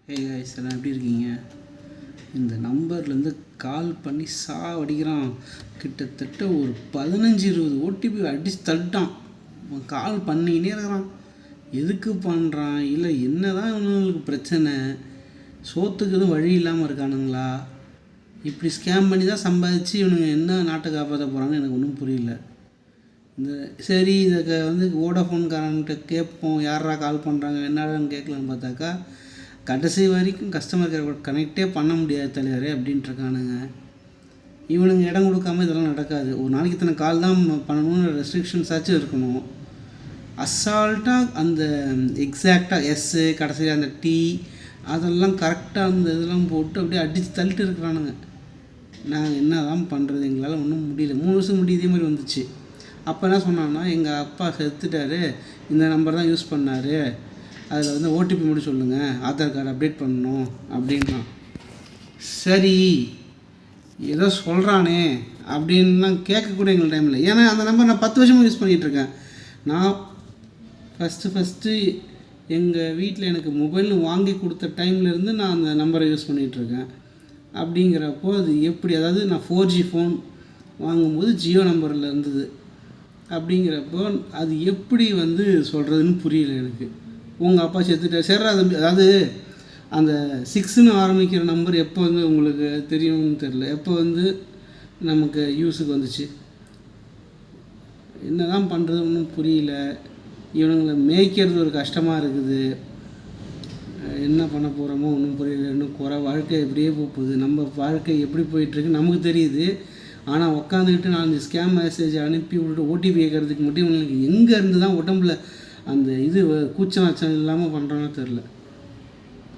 Hey guys எல்லாம் எப்படி இருக்கீங்க? இந்த நம்பர்லேருந்து கால் பண்ணி சாவடிக்கிறான். கிட்டத்தட்ட ஒரு 15-20 ஓடிபி அடித்து தள்ளிட்டான். கால் பண்ணிக்கினே இருக்கிறான். எதுக்கு பண்ணுறான்? இல்லை என்ன தான் இவனுங்களுக்கு பிரச்சனை? சோத்துக்கு எதுவும் வழி இல்லாமல் இருக்கானுங்களா? இப்படி ஸ்கேம் பண்ணி தான் சம்பாதிச்சு இவனுங்க என்ன நாட்டை காப்பாற்ற போகிறாங்கன்னு எனக்கு ஒன்றும் புரியல. சரி இதை வோடாஃபோன்காரன்கிட்ட கேட்போம், யாரா கால் பண்ணுறாங்க என்னடான்னு கேட்கலான்னு பார்த்தாக்கா கடைசி வரைக்கும் கஸ்டமர் கேர் கனெக்டே பண்ண முடியாது தலைவரே அப்படின்ட்டுருக்கானுங்க. இவனுங்க இடம் கொடுக்காம இதெல்லாம் நடக்காது. ஒரு நாளைக்கு இத்தனை கால் தான் பண்ணணும்னு ரெஸ்ட்ரிக்ஷன்ஸாச்சும் இருக்கணும். அசால்ட்டாக அந்த எக்ஸாக்டாக எஸ்ஸு கடைசியில் அந்த டீ அதெல்லாம் கரெக்டாக அந்த இதெல்லாம் போட்டு அப்படியே அடித்து தள்ளிட்டு இருக்கிறானுங்க. நாங்கள் என்ன தான் பண்ணுறது? எங்களால் ஒன்றும் முடியல. 3 வருஷம் முடி இதே மாதிரி வந்துச்சு. அப்போ என்ன சொன்னான்னா, எங்கள் அப்பா செத்துட்டார், இந்த நம்பர் தான் யூஸ் பண்ணார், அதில் ஓடிபி மட்டும் சொல்லுங்கள், ஆதார் கார்டு அப்டேட் பண்ணணும் அப்படின்னா. சரி ஏதோ சொல்கிறானே அப்படின்லாம் கேட்கக்கூட எங்கள் டைமில். ஏன்னா அந்த நம்பர் நான் 10 வருஷமாக யூஸ் பண்ணிகிட்ருக்கேன். நான் ஃபஸ்ட்டு எங்கள் வீட்டில் எனக்கு மொபைல் வாங்கி கொடுத்த டைம்லேருந்து நான் அந்த நம்பரை யூஸ் பண்ணிகிட்ருக்கேன். அப்படிங்கிறப்போ அது எப்படி, அதாவது நான் 4G ஃபோன் வாங்கும்போது ஜியோ நம்பரில் இருந்தது. அப்படிங்கிறப்போ அது எப்படி சொல்கிறதுன்னு புரியல எனக்கு. உங்கள் அப்பா செத்துட்டார் சரி, அதாவது அந்த 6ன்னு ஆரம்பிக்கிற நம்பர் எப்போ உங்களுக்கு தெரியும்னு தெரில. எப்போ நமக்கு யூஸுக்கு வந்துச்சு? என்ன தான் பண்ணுறது ஒன்றும் புரியல. இவனுங்களை மேய்க்கிறது ஒரு கஷ்டமாக இருக்குது. என்ன பண்ண போகிறோமோ ஒன்றும் புரியல. இன்னும் வாழ்க்கை எப்படியே போகுது. நம்ம வாழ்க்கை எப்படி போயிட்டுருக்கு நமக்கு தெரியுது. ஆனால் உட்காந்துக்கிட்டு நான் இந்த ஸ்கேம் மெசேஜ் அனுப்பி விட்டுட்டு ஓடிபி கேட்குறதுக்கு மட்டும் இவங்களுக்கு எங்கேருந்து தான் உடம்புல அந்த கூச்சம் அச்சம் இல்லாமல் பண்ணுறோன்னு தெரில.